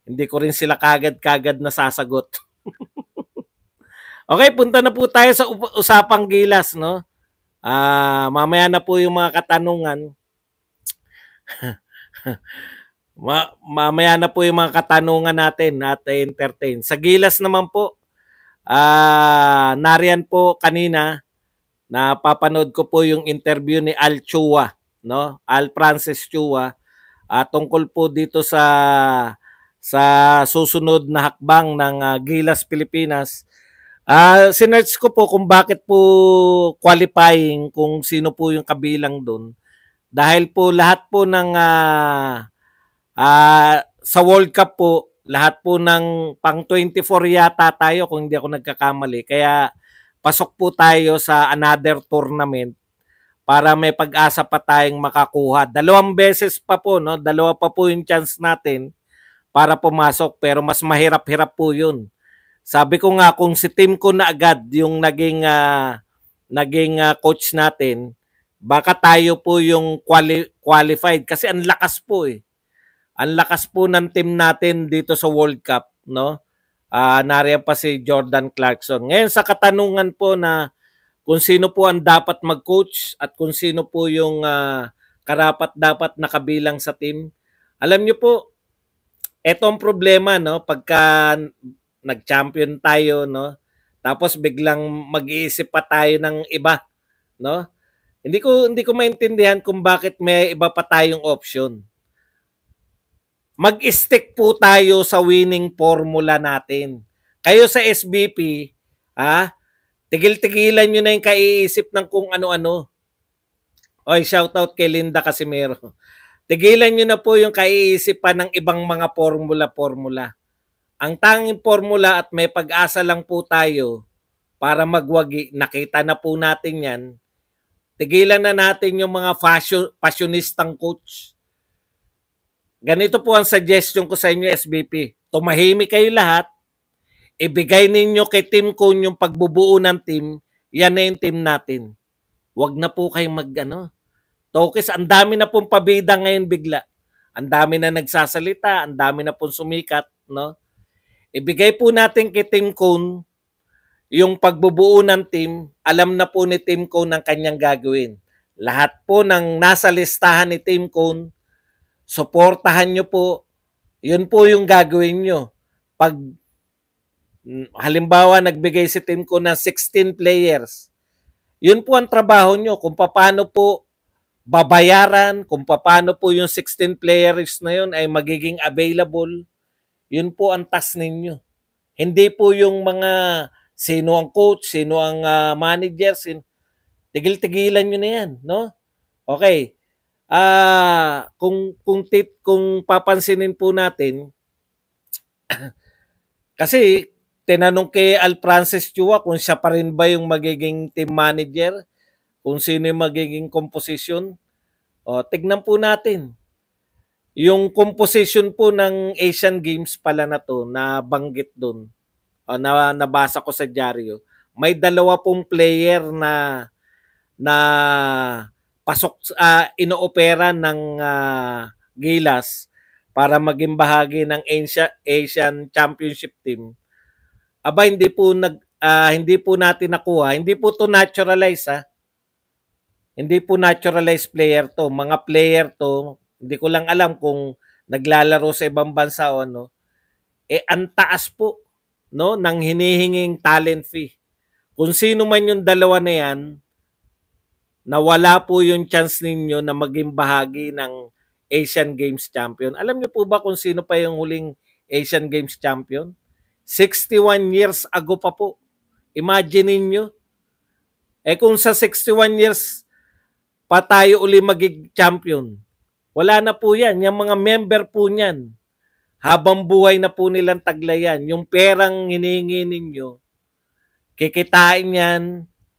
Hindi ko rin sila kagad-kagad nasasagot. Okay, punta na po tayo sa usapang Gilas, no? Mamaya na po yung mga katanungan. Mamaya na po yung mga katanungan natin at entertain. Sa Gilas naman po, nariyan po kanina, napapanood ko po yung interview ni Al Chua, no? Al Francis Chua, tungkol po dito sa susunod na hakbang ng Gilas Pilipinas. Sinerch ko po kung bakit po qualifying, kung sino po yung kabilang doon. Dahil po lahat po ng sa World Cup po, lahat po ng pang 24 yata tayo kung hindi ako nagkakamali. Kaya pasok po tayo sa another tournament para may pag-asa pa tayong makakuha. 2 beses pa po, no? 2 pa po yung chance natin para pumasok, pero mas mahirap-hirap po yun. Sabi ko nga, kung si Tim ko na agad yung naging coach natin, baka tayo po yung qualified kasi ang lakas po eh. Ang lakas po ng team natin dito sa World Cup, no? Nariyan pa si Jordan Clarkson. Ngayon sa katanungan po na kung sino po ang dapat mag-coach at kung sino po yung karapat-dapat nakabilang sa team. Alam niyo po, etong problema, no, pagka nag-champion tayo, no, tapos biglang mag-iisip pa tayo ng iba, no? Hindi ko maintindihan kung bakit may iba pa tayong option. Mag-stick po tayo sa winning formula natin. Kayo sa SBP, tigil-tigilan nyo na yung kaiisip ng kung ano-ano. Oy, shoutout kay Linda Casimero. Tigilan nyo na po yung kaiisip pa ng ibang mga formula-formula. Ang tanging formula at may pag-asa lang po tayo para magwagi, nakita na po natin yan. Tigilan na natin yung mga fashionistang coach. Ganito po ang suggestion ko sa inyo, SBP. Tumahimik kayo lahat. Ibigay ninyo kay Team Cone yung pagbubuo ng team. Yan na yung team natin. Huwag na po kayong Tokis, ang dami na pong pabida ngayon bigla. Ang dami na nagsasalita, ang dami na pong sumikat, no? Ibigay po natin kay Team Cone yung pagbubuo ng team. Alam na po ni Team Cone ang kanyang gagawin. Lahat po ng nasa listahan ni Team Cone, suportahan nyo po. Yun po yung gagawin nyo. Pag halimbawa nagbigay si Team Cone ng 16 players, yun po ang trabaho nyo. Kung paano po babayaran, kung paano po yung 16 players na yun ay magiging available, yun po ang task ninyo. Hindi po yung mga sino ang coach, sino ang manager, tigil-tigilan nyo na yan, no? Okay. Kung papansinin po natin, kasi tinanong kay Al Francis Chua kung siya pa rin ba yung magiging team manager, kung sino yung magiging composition. Tignan po natin. Yung composition po ng Asian Games pala na to, na banggit doon, na nabasa ko sa dyaryo, may 2 pong player na pasok, inoopera ng Gilas para maging bahagi ng Asian Championship team. Aba, hindi po natin nakuha. Hindi po to naturalize, Hindi po naturalized player to. Mga player to, hindi ko lang alam kung naglalaro sa ibang bansa o ano. Ang taas po, no, ng hinihinging talent fee. Kung sino man yung 2 na yan, nawala po yung chance ninyo na maging bahagi ng Asian Games champion. Alam niyo po ba kung sino pa yung huling Asian Games champion? 61 years ago pa po. Imagine niyo. Kung sa 61 years pa tayo uli maging champion, wala na po yan. Yung mga member po niyan, habang buhay na po nilang taglayan. Yung perang hinihingi ninyo, kikitain yan,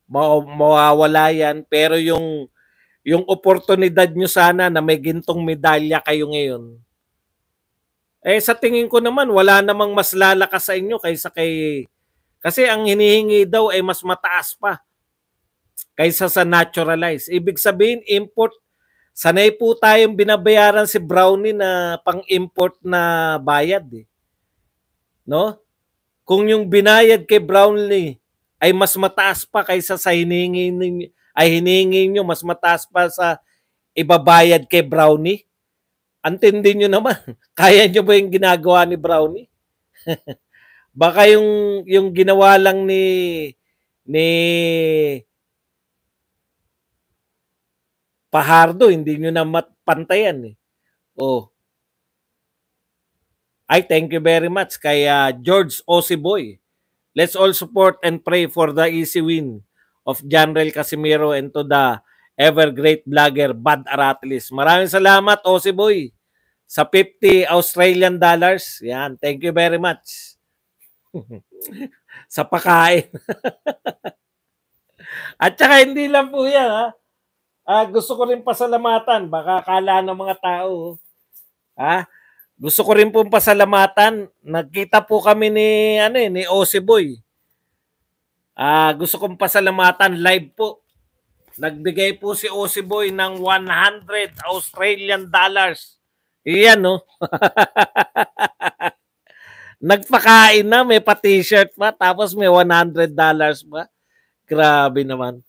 mawawala yan, pero yung oportunidad nyo sana na may gintong medalya kayo ngayon, sa tingin ko naman, wala namang mas lalakas sa inyo kasi ang hinihingi daw ay mas mataas pa kaysa sa naturalize. Ibig sabihin, import. Sanay po tayong binabayaran si Brownie na pang-import na bayad. no? Kung yung binayad kay Brownlee ay mas mataas pa kaysa sa hiningi ninyo, ay hiningi nyo mas mataas pa sa ibabayad kay Brownie, antindi nyo naman. Kaya nyo ba yung ginagawa ni Brownie? Baka yung ginawa lang ni Pahardo, hindi nyo na pantayan eh. Oh. Ay, thank you very much kay George Osiboy. Let's all support and pray for the easy win of Janrel Casimiro and to the ever great vlogger Bad Aratilis. Maraming salamat, Osiboy, sa 50 Australian dollars. Yan, thank you very much. Sa pakain. At saka hindi lang po yan, ha? Gusto ko rin pasalamatan. Baka akala ng mga tao, ha? Gusto ko rin pong pasalamatan. Nagkita po kami ni Osiboy. Gusto kong pasalamatan live po. Nagbigay po si Osiboy ng 100 Australian dollars. Iyan, no? Nagpakain na, may pa-t-shirt pa, tapos may $100 pa. Grabe naman.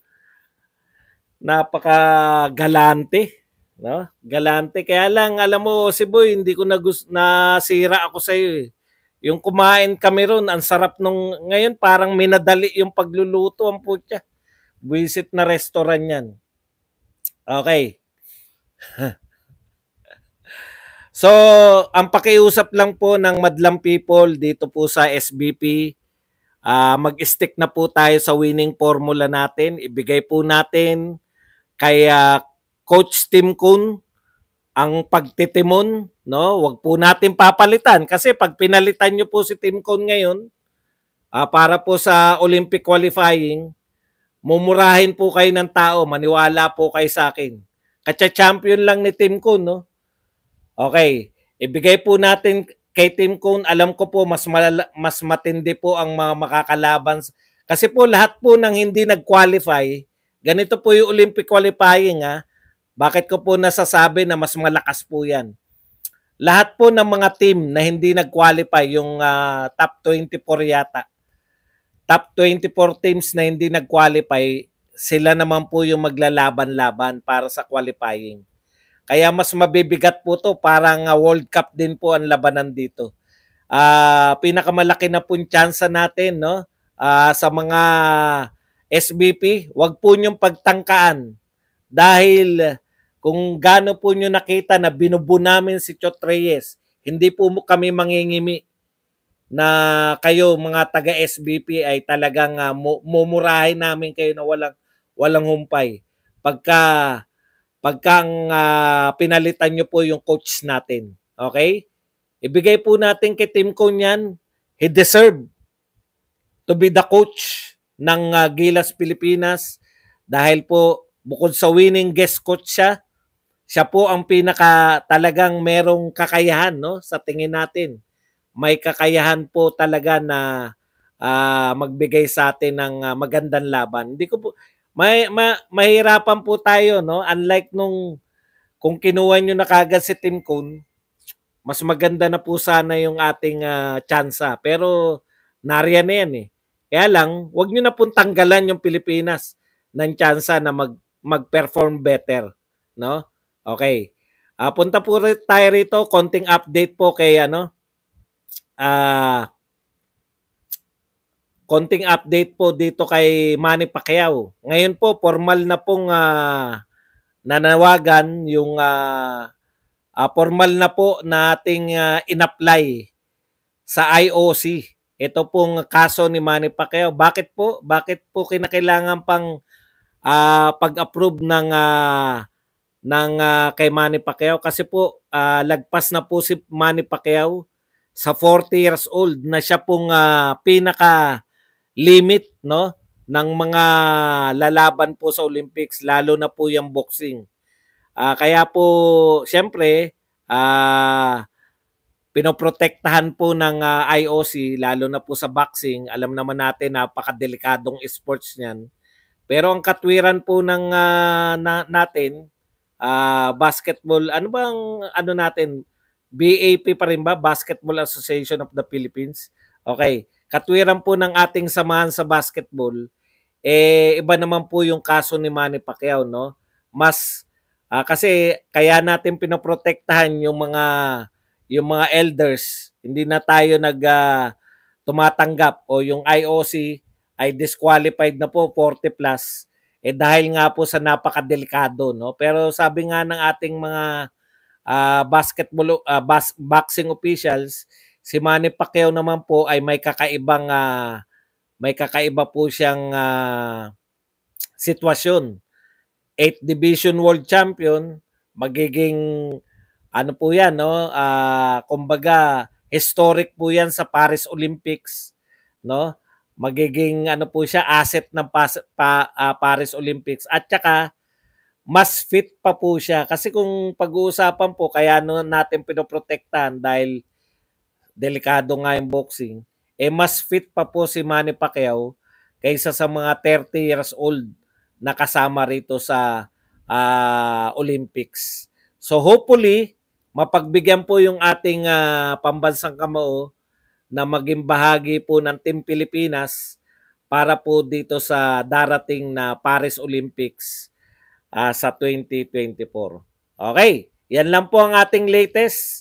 Napaka-galante. No? Galante. Kaya lang, alam mo, Osiboy, hindi ko nasira ako sa iyo eh. Yung kumain kami ron, ang sarap nung, ngayon parang minadali yung pagluluto, ang putya. Visit na restaurant yan. Okay. So, ang pakiusap lang po ng madlang people dito po sa SBP, mag-stick na po tayo sa winning formula natin. Ibigay po natin kay Coach Tim Kun ang pagtitimon, no? Huwag po natin papalitan kasi pag pinalitan nyo po si Tim Kun ngayon, para po sa Olympic qualifying, mumurahin po kayo ng tao, maniwala po kayo sa akin. Katsa-champion lang ni Tim Kun, no? Okay, ibigay po natin kay Tim Kun. Alam ko po mas matindi po ang mga makakalaban. Kasi po lahat po ng hindi nag-qualify, ganito po yung Olympic qualifying ha. Bakit ko po nasasabi na mas malakas po yan? Lahat po ng mga team na hindi nag-qualify, yung top 24 yata, top 24 teams na hindi nag-qualify, sila naman po yung maglalaban-laban para sa qualifying. Kaya mas mabibigat po to, parang World Cup din po ang labanan dito. Pinakamalaki na po yung chance natin, no? Sa mga SBP, wag po niyong pagtangkaan dahil kung gaano po niyo nakita na binubu namin si Chot Reyes, hindi po kami mangingimi na kayo mga taga SBP ay talagang mumurahin namin kayo na walang humpay. Pagka pinalitan nyo po yung coach natin. Okay? Ibigay po natin kay Tim Kun yan. He deserve to be the coach ng Gilas Pilipinas dahil po bukod sa winning guest coach siya po ang pinaka talagang merong kakayahan, no? Sa tingin natin. May kakayahan po talaga na magbigay sa atin ng magandang laban. Hindi ko po mahirapan po tayo, no? Unlike nung kung kinuha nyo na kagad si Tim Kun, mas maganda na po sana yung ating tsansa. Pero nariyan na yan eh. Kaya lang, wag nyo na pong tanggalan yung Pilipinas ng tsansa na mag-perform better, no? Okay. Punta po tayo rito, konting update po kay konting update po dito kay Manny Pacquiao. Ngayon po, formal na pong nanawagan yung formal na po nating in-apply sa IOC. Ito pong kaso ni Manny Pacquiao. Bakit po? Bakit po kinakailangan pang pag-approve ng kay Manny Pacquiao? Kasi po lagpas na po si Manny Pacquiao sa 40 years old na siya pong pinaka limit, no, ng mga lalaban po sa Olympics, lalo na po yung boxing. Kaya po siyempre pinoprotektahan po ng IOC, lalo na po sa boxing. Alam naman natin napakadelikadong sports niyan. Pero ang katwiran po ng natin basketball, ano bang natin, BAP pa rin ba? Basketball Association of the Philippines. Okay, katwiran po ng ating samahan sa basketball, iba naman po yung kaso ni Manny Pacquiao, no? Mas kasi kaya natin pinoprotektahan yung mga elders. Hindi na tayo tumatanggap o yung IOC ay disqualified na po 40 plus dahil nga po sa napakadelikado, no? Pero sabi nga ng ating mga boxing officials, si Manny Pacquiao naman po ay may kakaiba po siyang sitwasyon. 8th Division World Champion, magiging ano po 'yan, no? Kumbaga historic po 'yan sa Paris Olympics, no? Magiging ano po siya, asset ng Paris Olympics at saka mas fit pa po siya kasi kung pag-uusapan po kaya natin pinoprotektahan dahil delikado nga yung boxing, mas fit pa po si Manny Pacquiao kaysa sa mga 30 years old na kasama rito sa Olympics. So hopefully, mapagbigyan po yung ating pambansang kamao na maging bahagi po ng Team Pilipinas para po dito sa darating na Paris Olympics sa 2024. Okay, yan lang po ang ating latest.